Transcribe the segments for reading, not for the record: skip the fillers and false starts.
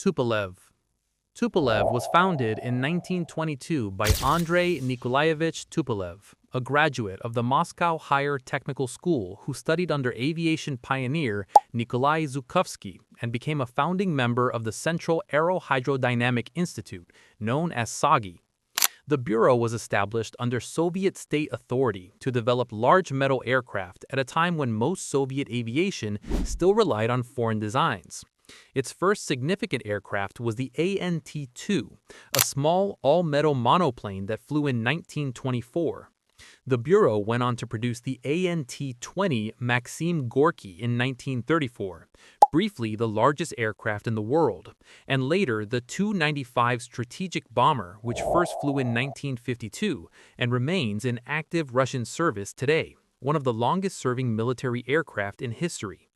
Tupolev. Tupolev was founded in 1922 by Andrei Nikolaevich Tupolev, a graduate of the Moscow Higher Technical School who studied under aviation pioneer Nikolai Zhukovsky and became a founding member of the Central Aerohydrodynamic Institute, known as SAGI. The bureau was established under Soviet state authority to develop large metal aircraft at a time when most Soviet aviation still relied on foreign designs. Its first significant aircraft was the ANT-2, a small all-metal monoplane that flew in 1924. The bureau went on to produce the ANT-20 Maxim Gorky in 1934, briefly the largest aircraft in the world, and later the Tu-95 strategic bomber, which first flew in 1952 and remains in active Russian service today, one of the longest-serving military aircraft in history.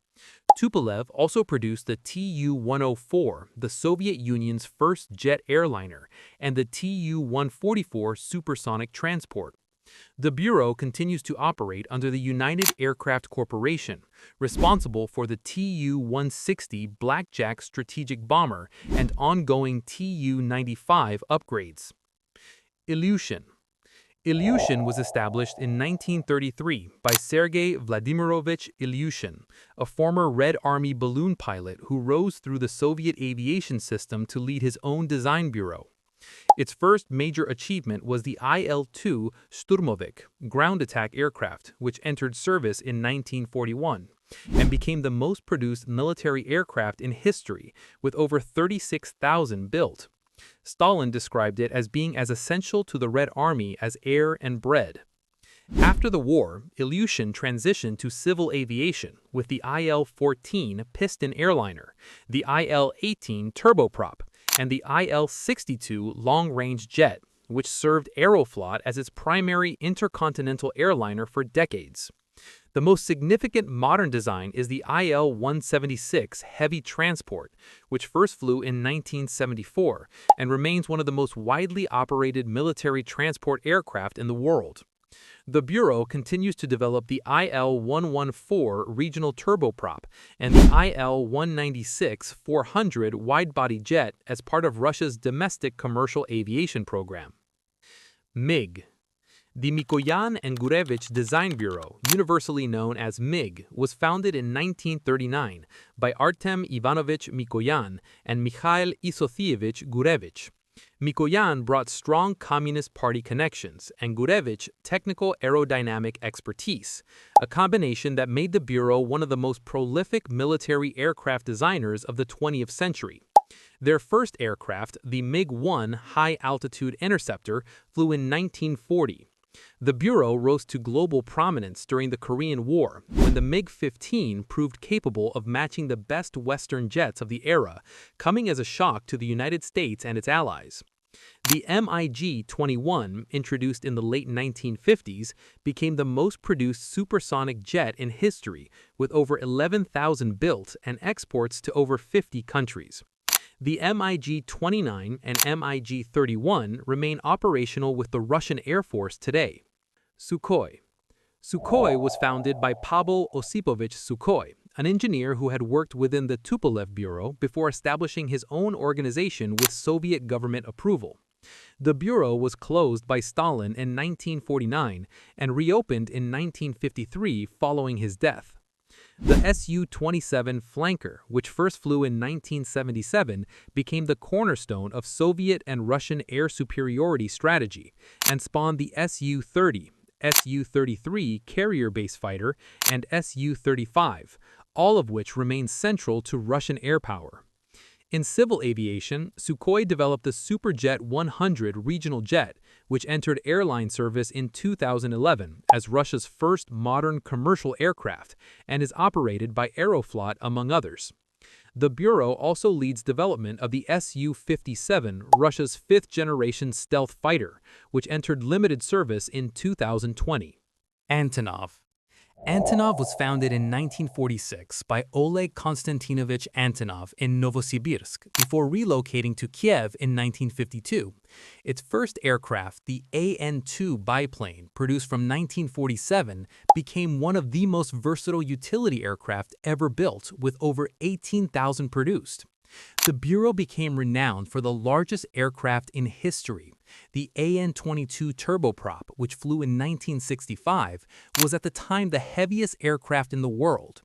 Tupolev also produced the Tu-104, the Soviet Union's first jet airliner, and the Tu-144 supersonic transport. The bureau continues to operate under the United Aircraft Corporation, responsible for the Tu-160 Blackjack strategic bomber and ongoing Tu-95 upgrades. Ilyushin. Ilyushin was established in 1933 by Sergei Vladimirovich Ilyushin, a former Red Army balloon pilot who rose through the Soviet aviation system to lead his own design bureau. Its first major achievement was the Il-2 Shturmovik ground attack aircraft, which entered service in 1941 and became the most produced military aircraft in history, with over 36,000 built. Stalin described it as being as essential to the Red Army as air and bread. After the war, Ilyushin transitioned to civil aviation with the Il-14 piston airliner, the Il-18 turboprop, and the Il-62 long-range jet, which served Aeroflot as its primary intercontinental airliner for decades. The most significant modern design is the Il-176 heavy transport, which first flew in 1974 and remains one of the most widely operated military transport aircraft in the world. The bureau continues to develop the Il-114 regional turboprop and the Il-196-400 wide-body jet as part of Russia's domestic commercial aviation program. MiG. The Mikoyan and Gurevich Design Bureau, universally known as MiG, was founded in 1939 by Artem Ivanovich Mikoyan and Mikhail Isothievich Gurevich. Mikoyan brought strong Communist Party connections and Gurevich technical aerodynamic expertise, a combination that made the Bureau one of the most prolific military aircraft designers of the 20th century. Their first aircraft, the MiG-1 high-altitude interceptor, flew in 1940. The Bureau rose to global prominence during the Korean War, when the MiG-15 proved capable of matching the best Western jets of the era, coming as a shock to the United States and its allies. The MiG-21, introduced in the late 1950s, became the most produced supersonic jet in history, with over 11,000 built and exports to over 50 countries. The MiG-29 and MiG-31 remain operational with the Russian Air Force today. Sukhoi. Sukhoi was founded by Pavel Osipovich Sukhoi, an engineer who had worked within the Tupolev Bureau before establishing his own organization with Soviet government approval. The bureau was closed by Stalin in 1949 and reopened in 1953 following his death. The Su-27 Flanker, which first flew in 1977, became the cornerstone of Soviet and Russian air superiority strategy and spawned the Su-30, Su-33 carrier-based fighter, and Su-35, all of which remain central to Russian air power. In civil aviation, Sukhoi developed the Superjet 100 regional jet, which entered airline service in 2011 as Russia's first modern commercial aircraft and is operated by Aeroflot, among others. The Bureau also leads development of the Su-57, Russia's fifth-generation stealth fighter, which entered limited service in 2020. Antonov. Antonov was founded in 1946 by Oleg Konstantinovich Antonov in Novosibirsk before relocating to Kiev in 1952. Its first aircraft, the AN-2 biplane, produced from 1947, became one of the most versatile utility aircraft ever built, with over 18,000 produced. The Bureau became renowned for the largest aircraft in history. The AN-22 turboprop, which flew in 1965, was at the time the heaviest aircraft in the world.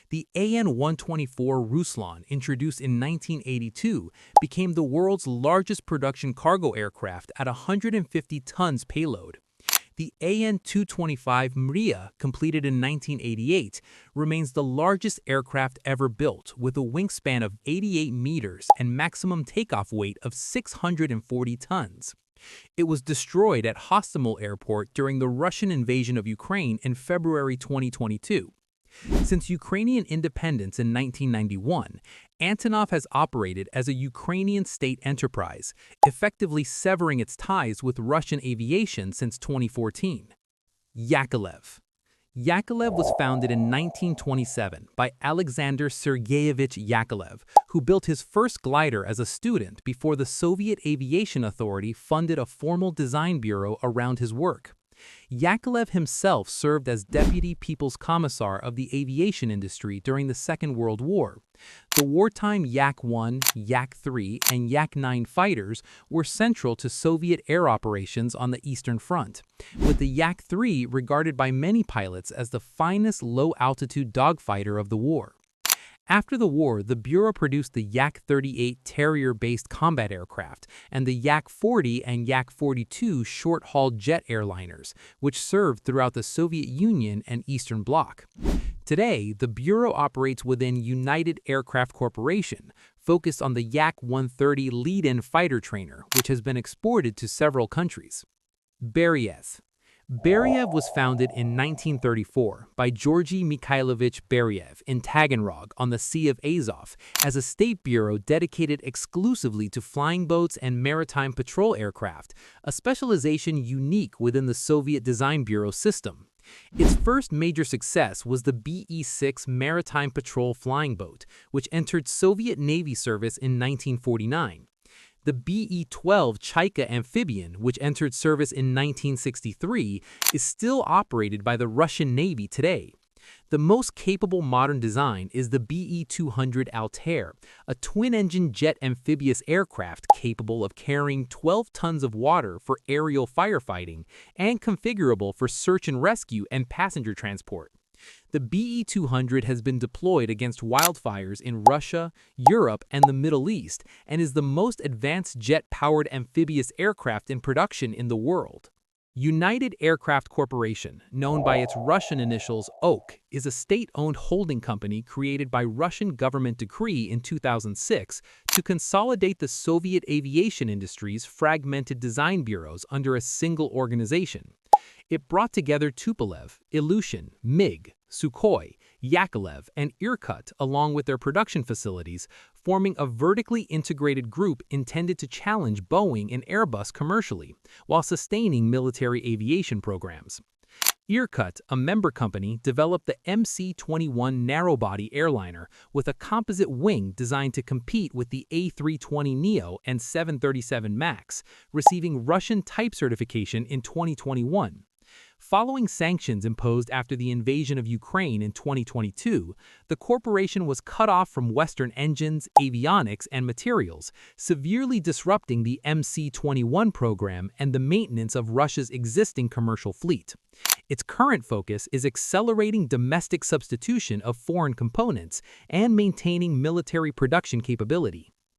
The AN-124 Ruslan, introduced in 1982, became the world's largest production cargo aircraft at 150 tons payload. The AN-225 Mriya, completed in 1988, remains the largest aircraft ever built, with a wingspan of 88 meters and maximum takeoff weight of 640 tons. It was destroyed at Hostomel Airport during the Russian invasion of Ukraine in February 2022. Since Ukrainian independence in 1991, Antonov has operated as a Ukrainian state enterprise, effectively severing its ties with Russian aviation since 2014. Yakovlev. Yakovlev was founded in 1927 by Alexander Sergeyevich Yakovlev, who built his first glider as a student before the Soviet Aviation Authority funded a formal design bureau around his work. Yakovlev himself served as Deputy People's Commissar of the aviation industry during the Second World War. The wartime Yak-1, Yak-3, and Yak-9 fighters were central to Soviet air operations on the Eastern Front, with the Yak-3 regarded by many pilots as the finest low-altitude dogfighter of the war. After the war, the Bureau produced the Yak-38 Terrier-based combat aircraft and the Yak-40 and Yak-42 short-haul jet airliners, which served throughout the Soviet Union and Eastern Bloc. Today, the Bureau operates within United Aircraft Corporation, focused on the Yak-130 lead-in fighter trainer, which has been exported to several countries. Beriev. Beriev was founded in 1934 by Georgy Mikhailovich Beriev in Taganrog on the Sea of Azov as a state bureau dedicated exclusively to flying boats and maritime patrol aircraft, a specialization unique within the Soviet Design Bureau system. Its first major success was the BE-6 Maritime Patrol flying boat, which entered Soviet Navy service in 1949. The BE-12 Chaika amphibian, which entered service in 1963, is still operated by the Russian Navy today. The most capable modern design is the BE-200 Altair, a twin-engine jet amphibious aircraft capable of carrying 12 tons of water for aerial firefighting and configurable for search and rescue and passenger transport. The BE-200 has been deployed against wildfires in Russia, Europe, and the Middle East, and is the most advanced jet-powered amphibious aircraft in production in the world. United Aircraft Corporation, known by its Russian initials OK, is a state-owned holding company created by Russian government decree in 2006 to consolidate the Soviet aviation industry's fragmented design bureaus under a single organization. It brought together Tupolev, Ilyushin, MiG, Sukhoi, Yakovlev, and Irkut along with their production facilities, forming a vertically integrated group intended to challenge Boeing and Airbus commercially, while sustaining military aviation programs. Irkut, a member company, developed the MC-21 narrow-body airliner with a composite wing designed to compete with the A320neo and 737 MAX, receiving Russian type certification in 2021. Following sanctions imposed after the invasion of Ukraine in 2022, the corporation was cut off from Western engines, avionics, and materials, severely disrupting the MC-21 program and the maintenance of Russia's existing commercial fleet. Its current focus is accelerating domestic substitution of foreign components and maintaining military production capability.